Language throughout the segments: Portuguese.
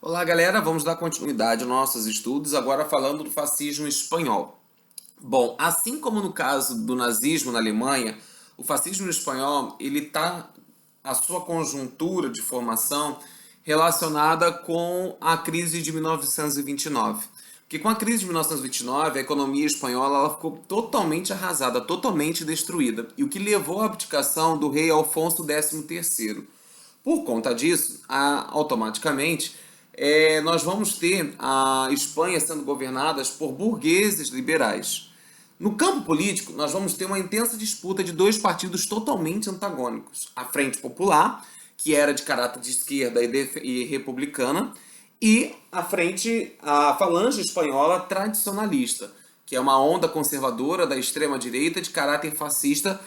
Olá, galera, vamos dar continuidade aos nossos estudos, agora falando do fascismo espanhol. Bom, assim como no caso do nazismo na Alemanha, o fascismo espanhol, ele está a sua conjuntura de formação relacionada com a crise de 1929. Porque com a crise de 1929, a economia espanhola ela ficou totalmente arrasada, totalmente destruída, e o que levou à abdicação do rei Alfonso XIII. Por conta disso, automaticamente, nós vamos ter a Espanha sendo governada por burgueses liberais. No campo político, nós vamos ter uma intensa disputa de dois partidos totalmente antagônicos. A Frente Popular, que era de caráter de esquerda e republicana, e a Falange Espanhola tradicionalista, que é uma onda conservadora da extrema-direita de caráter fascista,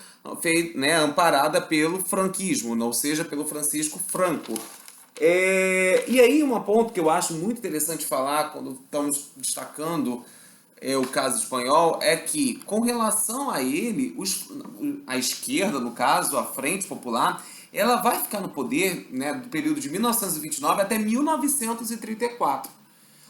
amparada pelo franquismo, ou seja, pelo Francisco Franco. E aí, um ponto que eu acho muito interessante falar quando estamos destacando o caso espanhol é que, com relação a ele, a esquerda, no caso, a Frente Popular, ela vai ficar no poder, né, do período de 1929 até 1934.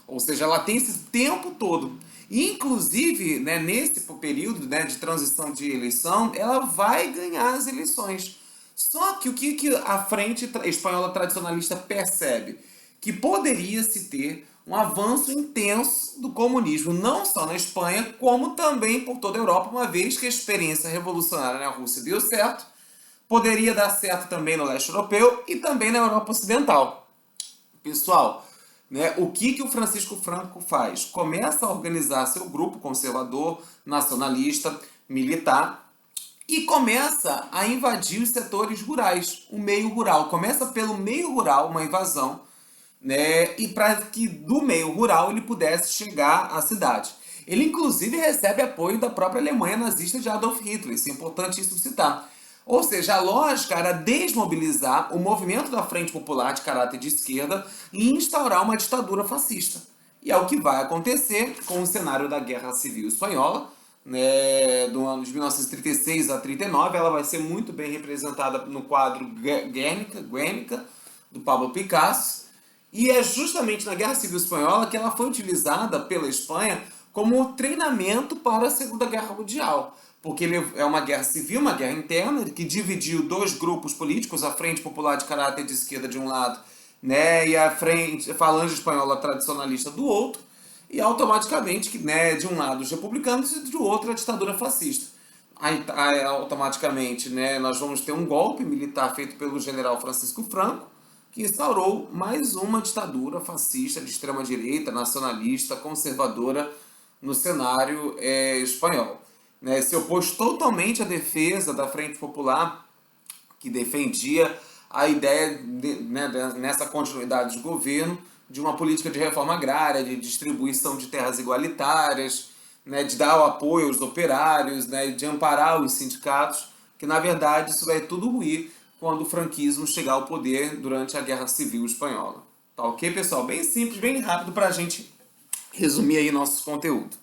Ou seja, ela tem esse tempo todo. E, inclusive, né, nesse período, né, de transição de eleição, ela vai ganhar as eleições. Só que o que a Frente Espanhola Tradicionalista percebe? Que poderia se ter um avanço intenso do comunismo, não só na Espanha, como também por toda a Europa, uma vez que a experiência revolucionária na Rússia deu certo, poderia dar certo também no leste europeu e também na Europa Ocidental. Pessoal, né, o que o Francisco Franco faz? Começa a organizar seu grupo conservador, nacionalista, militar, e começa a invadir os setores rurais, o meio rural. Começa pelo meio rural uma invasão, né, e para que do meio rural ele pudesse chegar à cidade. Ele inclusive recebe apoio da própria Alemanha nazista de Adolf Hitler, isso é importante isso citar. Ou seja, a lógica era desmobilizar o movimento da Frente Popular de caráter de esquerda e instaurar uma ditadura fascista. E é o que vai acontecer com o cenário da Guerra Civil Espanhola, né, do ano de 1936 a 39. Ela vai ser muito bem representada no quadro Guernica, do Pablo Picasso. E é justamente na Guerra Civil Espanhola que ela foi utilizada pela Espanha como treinamento para a Segunda Guerra Mundial. Porque é uma guerra civil, uma guerra interna, que dividiu dois grupos políticos, a Frente Popular de caráter de esquerda de um lado, né, e a Falange Espanhola Tradicionalista do outro, e automaticamente, né, de um lado os republicanos e do outro a ditadura fascista. Aí automaticamente, né, nós vamos ter um golpe militar feito pelo general Francisco Franco, que instaurou mais uma ditadura fascista de extrema-direita, nacionalista, conservadora no cenário espanhol. Né, se opôs totalmente à defesa da Frente Popular, que defendia a ideia, nessa continuidade de governo, de uma política de reforma agrária, de distribuição de terras igualitárias, né, de dar o apoio aos operários, né, de amparar os sindicatos, que na verdade isso vai tudo ruir quando o franquismo chegar ao poder durante a Guerra Civil Espanhola. Tá ok, pessoal? Bem simples, bem rápido para a gente resumir aí nosso conteúdo.